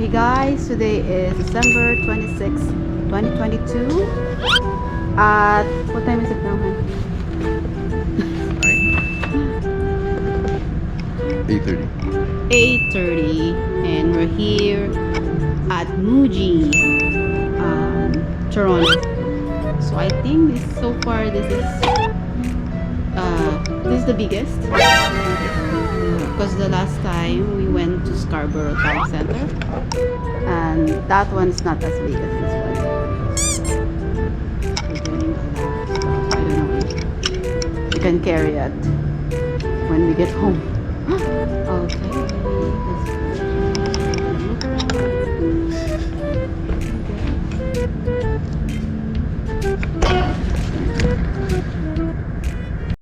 Okay guys, today is December 26, 2022. At what time is it now, hon? 8:30. 8:30, and we're here at Muji, Toronto. So I think so far this is the biggest, because the last time we went to Scarborough Town Center, and that one's not as big as this one. We're doing a lot of stuff. I don't know if we can carry it when we get home. Okay.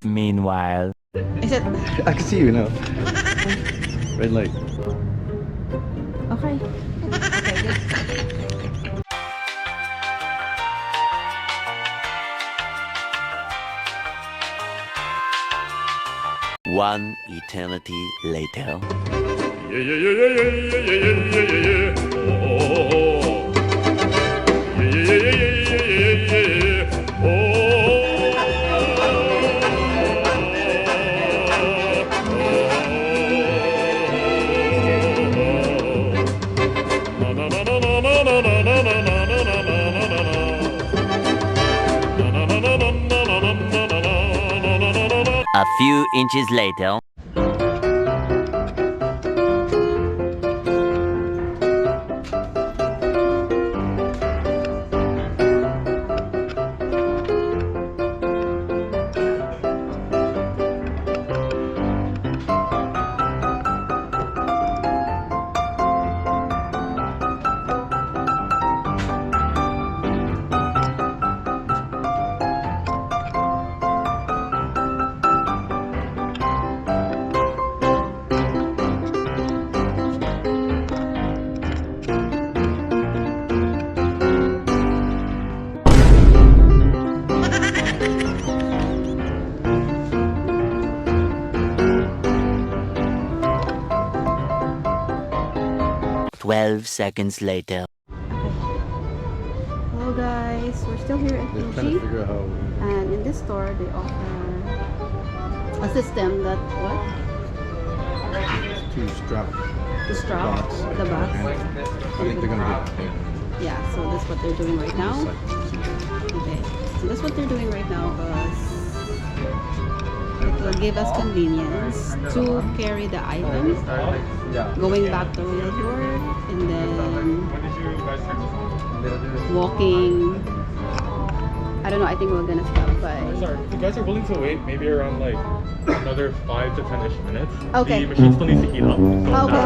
Meanwhile, Is it I can see you now. Red light. okay? Okay, good. one eternity later. A few inches later. Twelve seconds later. Hello guys, we're still here at Just trying to Muji, figure out how. and in this store they offer a system that To strap to strap the box. I think they're gonna get. Yeah, so that's what they're doing right now. Okay, so that's what they're doing right now, because it will give us convenience to carry the items going back to Real York, and then walking. I don't know, I think we're gonna stop by. Sorry, if you guys are willing to wait, maybe around like another 5 to 10-ish minutes. Okay. The machine still needs to heat up. So Okay.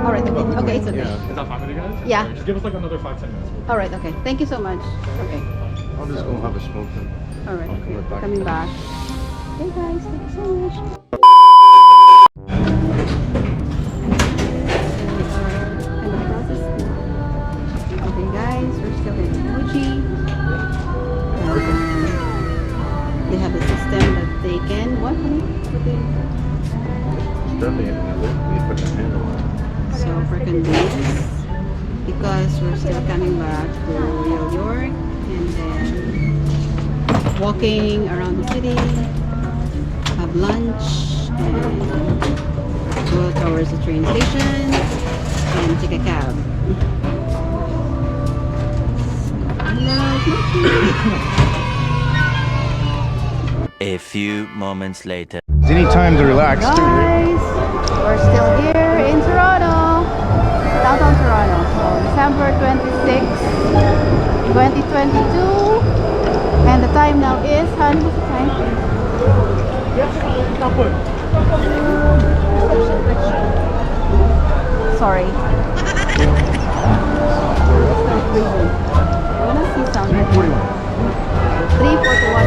Alright, okay. Okay, it's okay. Yeah. Is that fine with you guys? Yeah. Just give us like another 5-10 minutes. Alright, okay. Thank you so much. Okay. I'll just go have a smoke then. Alright, I'll okay. come back. Coming back. Hey guys, thank you so much. Okay guys, we're still in Muji. They have a system that they can what? Strapping it together. You put your hand on it. So for convenience, because we're still coming back to Real York, and then walking around the city, have lunch, and go towards the train station and take a cab. A few moments later. It's any time to relax too. Right? Guys, we're still here in Toronto, downtown Toronto. So December 26, 2022, and the time now is, what's the time? Sorry. I wanna see something. 3:41.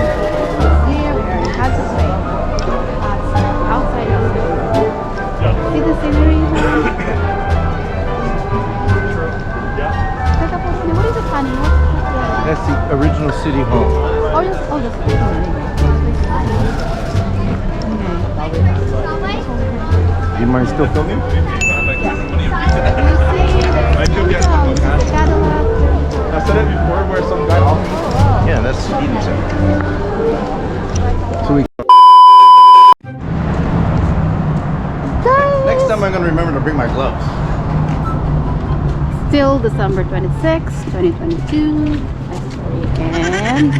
Here we are in Hudson Bay. Outside. See the scenery? What is it, honey? That's the original city hall. Oh, yes. Oh, that's okay. Do you mind still filming? You see I could get Oh, this is the cash. Cadillac. I said it before where some guy offered me. Yeah, that's Eden Center. So we. Next time I'm gonna remember to bring my gloves. Still December 26, 2022. And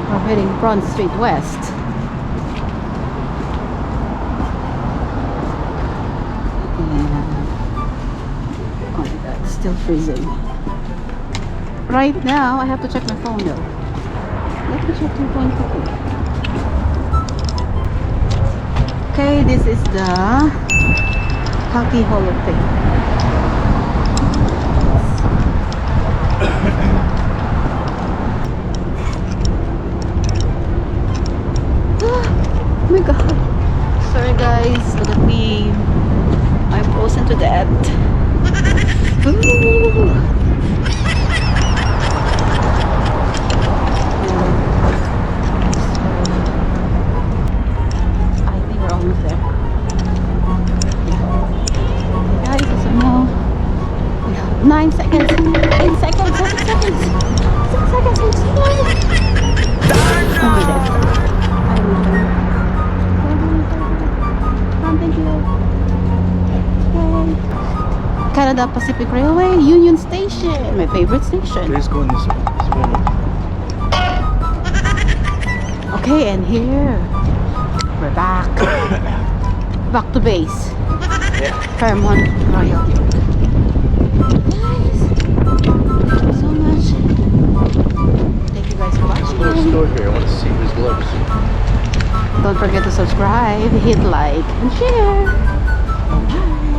we're heading Front Street West. Oh my god, it's still freezing. Right now, I have to check my phone though. Let me check my phone quickly. Okay, this is the Hockey Hall of Fame. Oh my god. Sorry guys, look at me. I'm frozen to death. Ooh. I think we're almost there. Guys, it's more. We have 9 seconds. 8 seconds. 7 seconds. 6 seconds. 6 seconds. I'm dead. Thank you. Okay. Canada Pacific Railway, Union Station, my favorite station. Let's go in this way. Okay, and here we're back. Back to base. Yeah. Fairmont Royal York. Guys, thank you so much. Thank you guys for There's a little watching. store here. I want to see his gloves. Don't forget to subscribe, hit like, and share. Bye.